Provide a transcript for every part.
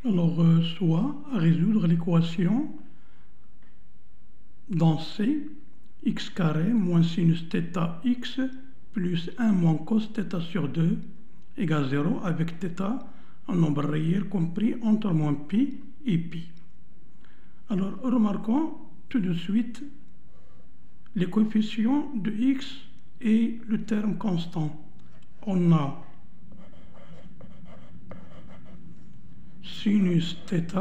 Alors, soit à résoudre l'équation dans C, x carré moins sinus θ x plus 1 moins cos θ sur 2 égale 0 avec θ un nombre réel compris entre moins pi et pi. Alors, remarquons tout de suite les coefficients de x et le terme constant. On a sinus θ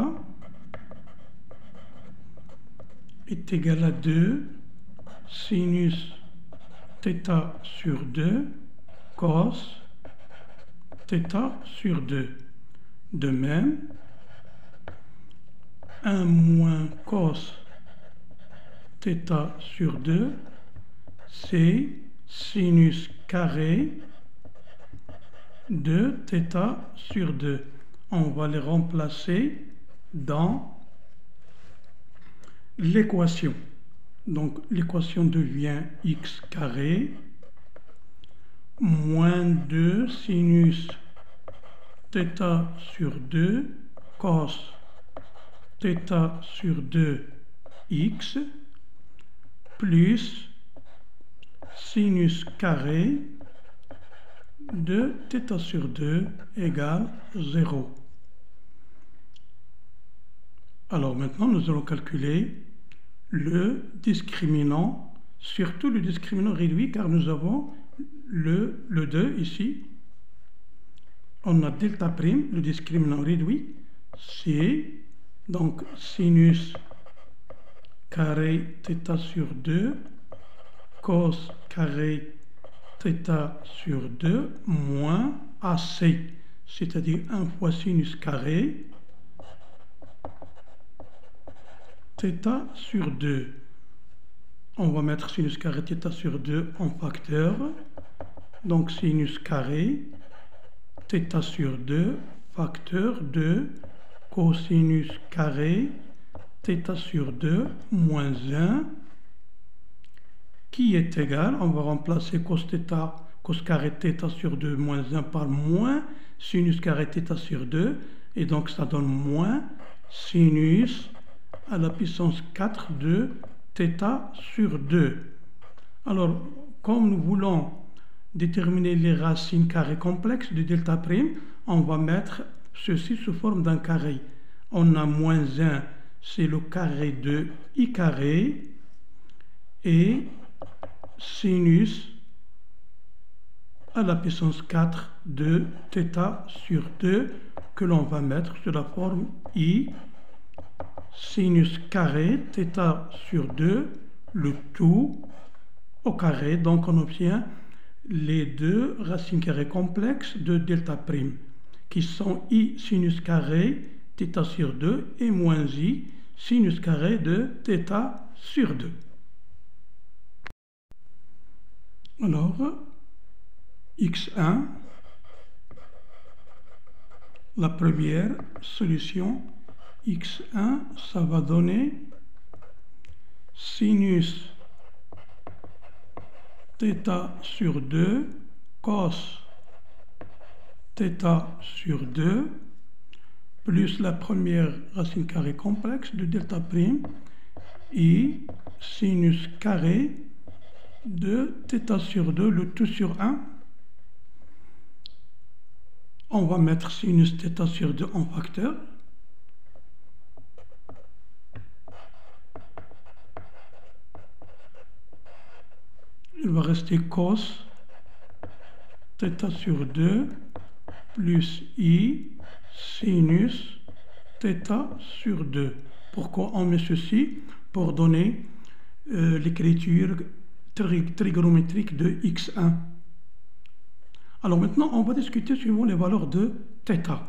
est égal à 2 sinus θ sur 2 cos θ sur 2. De même, 1 moins cos θ sur 2, c'est sinus carré de θ sur 2. On va les remplacer dans l'équation. Donc l'équation devient x carré moins 2 sinus θ sur 2 cos θ sur 2 x plus sinus carré de θ sur 2 égale 0. Alors maintenant, nous allons calculer le discriminant, surtout le discriminant réduit, car nous avons le 2 ici. On a delta prime, le discriminant réduit, c'est donc sinus carré θ sur 2 cos carré θ sur 2 moins AC, c'est-à-dire 1 fois sinus carré θ sur 2. On va mettre sinus carré θ sur 2 en facteur. Donc sinus carré θ sur 2 facteur de cosinus carré θ sur 2 moins 1 qui est égal, on va remplacer cos carré θ sur 2 moins 1 par moins sinus carré θ sur 2 et donc ça donne moins sinus à la puissance 4 de θ sur 2. Alors, comme nous voulons déterminer les racines carrées complexes de delta prime, on va mettre ceci sous forme d'un carré. On a moins 1, c'est le carré de i carré, et sinus à la puissance 4 de θ sur 2, que l'on va mettre sous la forme i sinus carré θ sur 2, le tout au carré. Donc on obtient les deux racines carrées complexes de delta prime, qui sont i sinus carré θ sur 2 et moins i sinus carré de θ sur 2. Alors, x1, la première solution, x1, ça va donner sinus θ sur 2 cos θ sur 2 plus la première racine carrée complexe de delta prime et sinus carré de θ sur 2, le tout sur 1. On va mettre sinus θ sur 2 en facteur. Il va rester cos θ sur 2 plus i sinus θ sur 2. Pourquoi on met ceci? Pour donner l'écriture trigonométrique de x1. Alors maintenant, on va discuter suivant les valeurs de θ.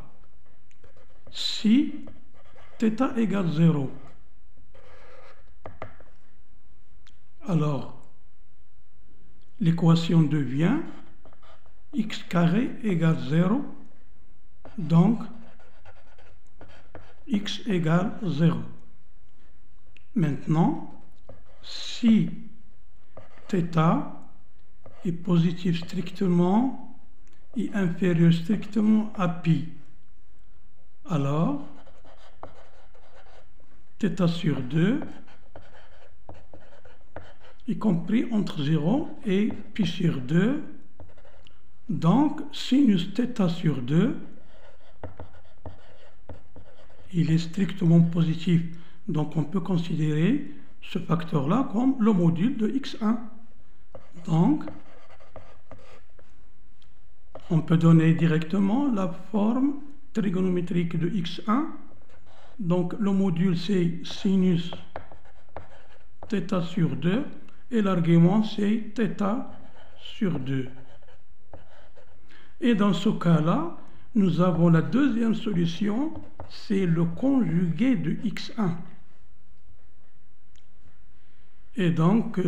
Si θ égale 0, alors l'équation devient x carré égale 0, donc x égale 0. Maintenant, si θ est positif strictement et inférieur strictement à pi, alors θ sur 2, y compris entre 0 et pi sur 2. Donc, sinus θ sur 2, il est strictement positif. Donc, on peut considérer ce facteur-là comme le module de x1. Donc, on peut donner directement la forme trigonométrique de x1. Donc, le module, c'est sinus θ sur 2. Et l'argument, c'est θ sur 2. Et dans ce cas-là, nous avons la deuxième solution, c'est le conjugué de x1. Et donc,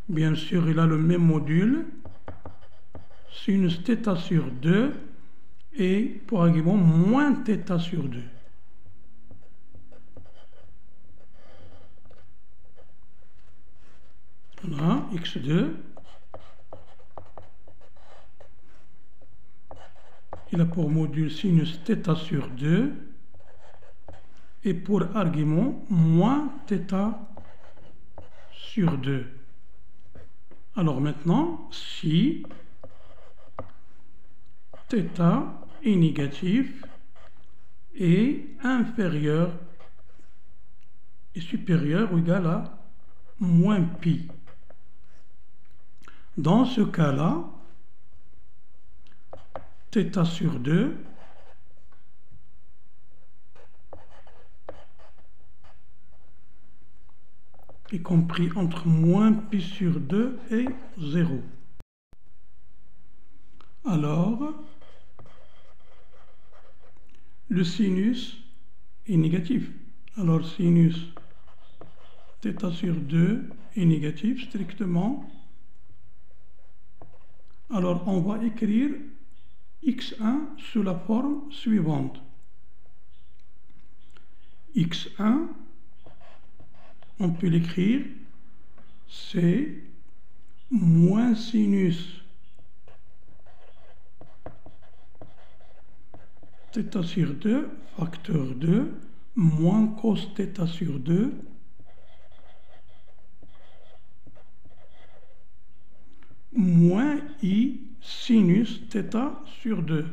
bien sûr, il a le même module, sinus θ sur 2, et pour argument, moins θ sur 2. Voilà, x2. Il a pour module sinus θ sur 2 et pour argument moins θ sur 2. Alors maintenant, si θ est négatif et inférieur et supérieur ou égal à moins pi. Dans ce cas-là, θ sur 2 y compris entre moins pi sur 2 et 0. Alors, le sinus est négatif. Alors, sinus θ sur 2 est négatif strictement. Alors, on va écrire x1 sous la forme suivante. x1, on peut l'écrire, c'est moins sinus θ sur 2, facteur 2, moins cos θ sur 2, moins i sinus θ sur 2.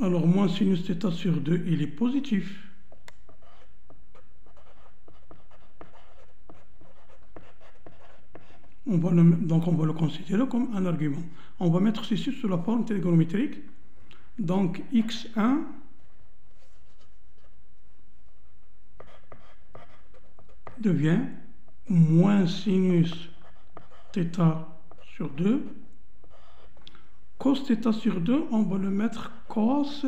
Alors, moins sinus θ sur 2, il est positif. Donc, on va le considérer comme un argument. On va mettre ceci sous la forme trigonométrique. Donc, x1 devient moins sinus θ sur 2. Cos θ sur 2, on va le mettre cos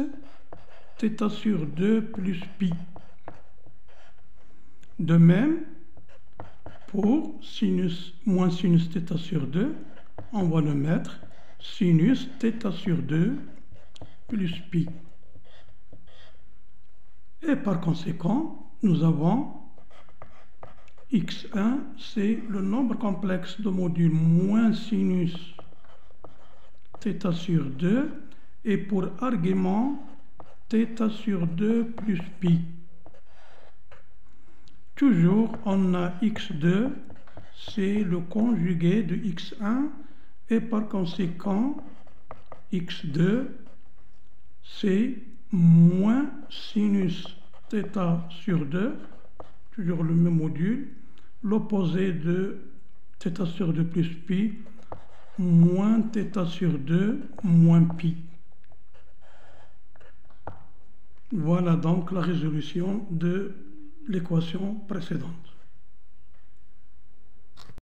θ sur 2 plus pi. De même, pour sinus moins sinus θ sur 2, on va le mettre sinus θ sur 2 plus pi. Et par conséquent, nous avons x1, c'est le nombre complexe de modules moins sinus θ sur 2 et pour argument θ sur 2 plus pi. Toujours, on a x2, c'est le conjugué de x1 et par conséquent, x2, c'est moins sinus θ sur 2, toujours le même module, l'opposé de θ sur 2 plus pi, moins θ sur 2 moins pi. Voilà donc la résolution de l'équation précédente.